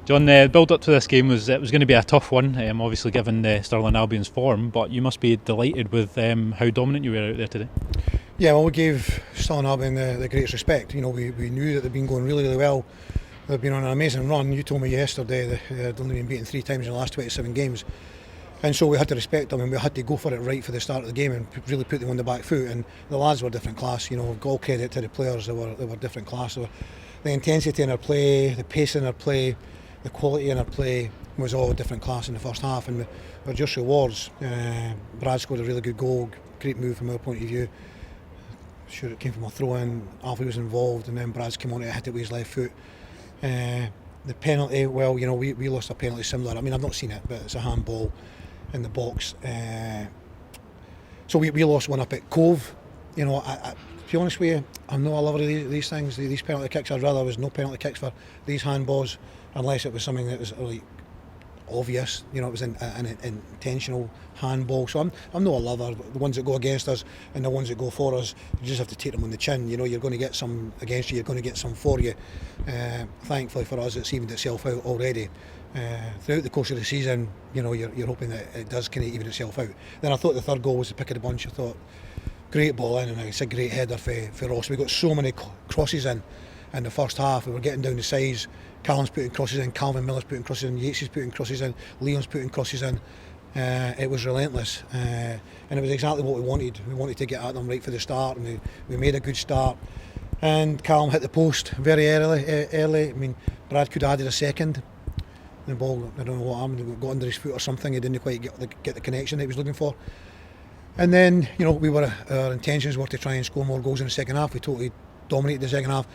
John, the build-up to this game was going to be a tough one, obviously given Stirling Albion's form, but you must be delighted with how dominant you were out there today. Yeah, well, we gave Stirling Albion the greatest respect. You know, we knew that they'd been going really, really well. They've been on an amazing run. You told me yesterday that they'd only been beaten 3 times in the last 27 games. And so we had to respect them, and we had to go for it right for the start of the game and really put them on the back foot. And the lads were different class. You know, all credit to the players. They were different class. The intensity in our play, the pace in our play, the quality in our play was all different class in the first half, and we're just rewards. Brad scored a really good goal, great move from our point of view. Sure, it came from a throw-in. Alfie was involved, and then Brad's come on to hit it with his left foot. The penalty, well, you know, we lost a penalty similar. I mean, I've not seen it, but it's a handball in the box. So we lost one up at Cove. You know, to be honest with you, I'm not a lover of these things, these penalty kicks. I'd rather there was no penalty kicks for these handballs, unless it was something that was really obvious. You know, it was an intentional handball. So I'm not a lover. The ones that go against us and the ones that go for us, you just have to take them on the chin. You know, you're going to get some against you, you're going to get some for you. Thankfully for us, it's evened itself out already. Throughout the course of the season, you know, you're hoping that it does kind of even itself out. Then I thought the third goal was the pick of the bunch. I thought, great ball in, and it's a great header for Ross. We got so many crosses in the first half. We were getting down the sides. Callum's putting crosses in, Calvin Miller's putting crosses in, Yates is putting crosses in, Leon's putting crosses in. It was relentless, and it was exactly what we wanted. We wanted to get at them right for the start, and we made a good start. And Callum hit the post very early. I mean, Brad could have added a second. The ball, I don't know what happened, it got under his foot or something. He didn't quite get the connection that he was looking for. And then, you know, our intentions were to try and score more goals in the second half. We totally dominated the second half.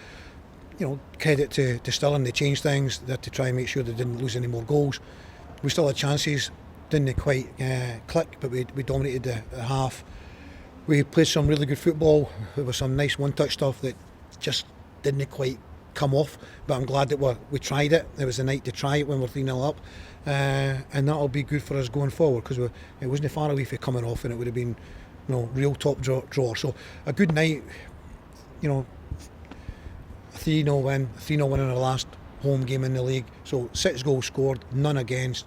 You know, credit to Stirling, they changed things to try and make sure they didn't lose any more goals. We still had chances, didn't quite click, but we dominated the half. We played some really good football. There was some nice one-touch stuff that just didn't quite come off, but I'm glad that we tried it. It was the night to try it when we're 3-0 up, and that'll be good for us going forward, because it wasn't far away from coming off, and it would have been, you know, real top draw. So a good night, you know. 3-0 win in our last home game in the league. So 6 goals scored, none against.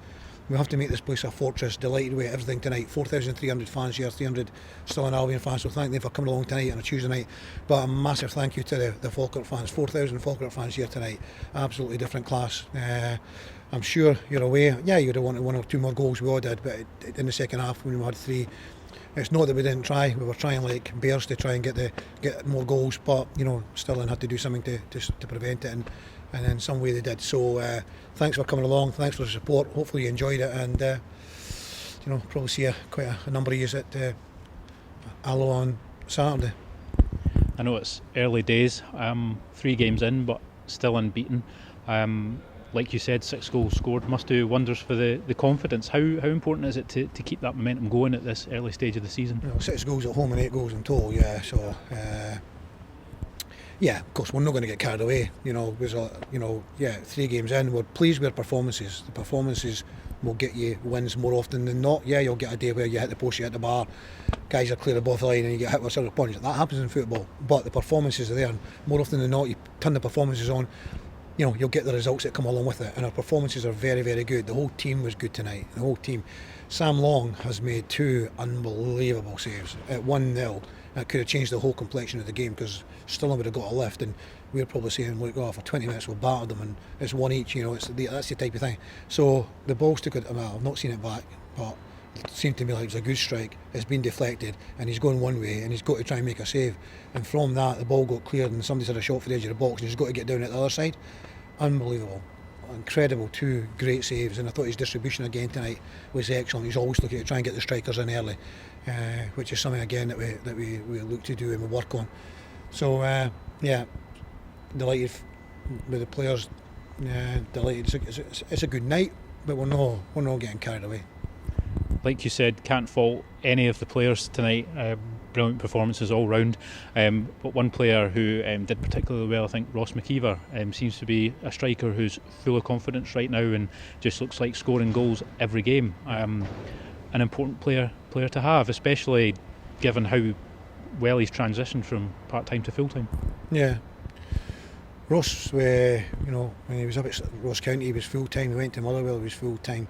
We have to make this place a fortress. Delighted with everything tonight. 4,300 fans here, 300 Stirling Albion fans. So thank them for coming along tonight on a Tuesday night. But a massive thank you to the Falkirk fans. 4,000 Falkirk fans here tonight. Absolutely different class. I'm sure you're aware. Yeah, you'd have wanted 1 or 2 more goals. We all did, but in the second half when we had 3. It's not that we didn't try. We were trying like bears to try and get more goals, but you know, Stirling had to do something to prevent it, and in some way they did. So thanks for coming along. Thanks for the support. Hopefully you enjoyed it, and you know, probably see quite a number of you at Alloa on Saturday. I know it's early days. 3 games in, but still unbeaten. Like you said, 6 goals scored must do wonders for the confidence. How important is it to keep that momentum going at this early stage of the season? You know, 6 goals at home and 8 goals in total, yeah. So, yeah, of course, we're not going to get carried away. You know, because, 3 games in, we're pleased with our performances. The performances will get you wins more often than not. Yeah, you'll get a day where you hit the post, you hit the bar, guys are clear above the line and you get hit with several points. That happens in football, but the performances are there, and more often than not, you turn the performances on, you know, you'll get the results that come along with it, and our performances are very, very good. The whole team was good tonight. The whole team. Sam Long has made 2 unbelievable saves at 1-0. That could have changed the whole complexion of the game, because Stirling would have got a lift, and we're probably saying, look, for 20 minutes we'll batter them, and it's 1 each. You know, that's the type of thing. So the ball took it. Well, I've not seen it back, but it seemed to me like it was a good strike. It's been deflected, and he's going one way, and he's got to try and make a save. And from that, the ball got cleared, and somebody's had a shot for the edge of the box, and he's got to get down at the other side. Unbelievable. Incredible. 2 great saves, and I thought his distribution again tonight was excellent. He's always looking to try and get the strikers in early, which is something again that we look to do and we work on. So yeah, delighted with the players. Delighted. It's a good night, but we're not getting carried away. Like you said, can't fault any of the players tonight. Brilliant performances all round, but one player who did particularly well, I think Ross MacIver, seems to be a striker who's full of confidence right now and just looks like scoring goals every game. An important player to have, especially given how well he's transitioned from part-time to full-time. Yeah. Ross, when he was up at Ross County, he was full time. He went to Motherwell, he was full time.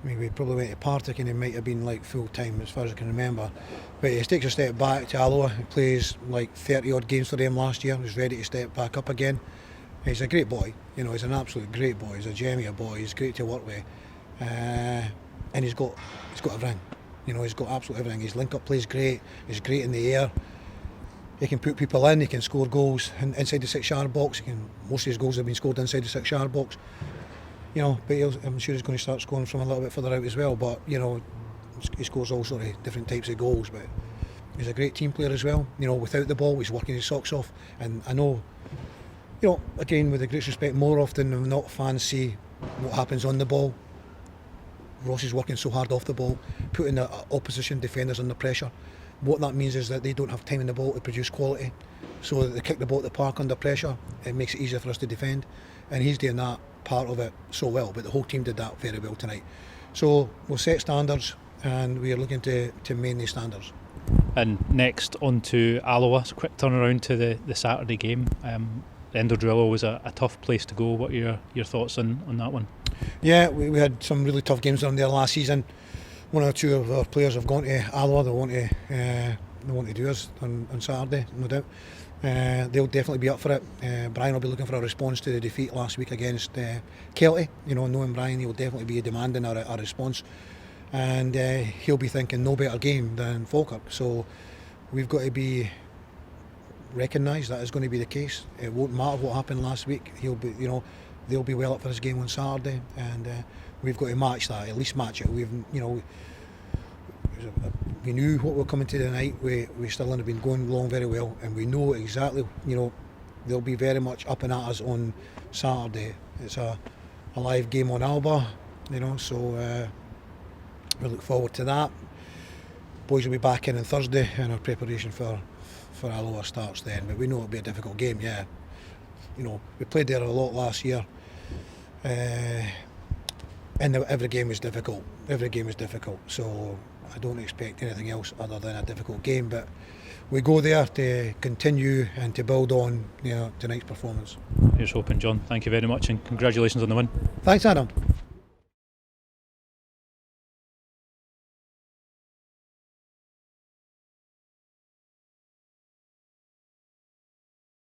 Maybe probably went to Partick and he might have been like full time as far as I can remember. But he takes a step back to Alloa. He plays like 30 odd games for them last year. He's ready to step back up again. He's a great boy. He's an absolute great boy. He's a gem of a boy. He's great to work with, and he's got everything. He's got absolute everything. His link-up plays great. He's great in the air. He can put people in. He can score goals inside the 6-yard box. Most of his goals have been scored inside the 6-yard box. But I'm sure he's going to start scoring from a little bit further out as well. But he scores all sort of different types of goals. But he's a great team player as well. Without the ball, he's working his socks off. And I know, again, with the greatest respect, more often than not, fans see what happens on the ball. Ross is working so hard off the ball, putting the opposition defenders under pressure. What that means is that they don't have time in the ball to produce quality, so that they kick the ball at the park under pressure. It makes it easier for us to defend, and he's doing that part of it so well. But the whole team did that very well tonight. So we'll set standards, and we are looking to main these standards. And next on to Alloa. It's a quick turnaround to the Saturday game. Enderdrillo was a tough place to go. What are your thoughts on that one? Yeah, we had some really tough games on there last season. One or two of our players have gone to Alloa. They want to do us on Saturday, no doubt. They'll definitely be up for it. Brian will be looking for a response to the defeat last week against Kelty. Knowing Brian, he'll definitely be demanding a response, and he'll be thinking no better game than Falkirk. So we've got to be recognise that is going to be the case. It won't matter what happened last week. He'll be, they'll be well up for his game on Saturday, and we've got to match that. At least match it. We knew what we're coming to tonight. We Stirling have been going along very well, and we know exactly. They'll be very much up and at us on Saturday. It's a live game on Albion, so we look forward to that. Boys will be back in on Thursday, and our preparation for Alloa starts then. But we know it'll be a difficult game. Yeah, we played there a lot last year, and every game is difficult. Every game is difficult. So I don't expect anything else other than a difficult game. But we go there to continue and to build on tonight's performance. Here's hoping, John. Thank you very much, and congratulations on the win. Thanks, Adam.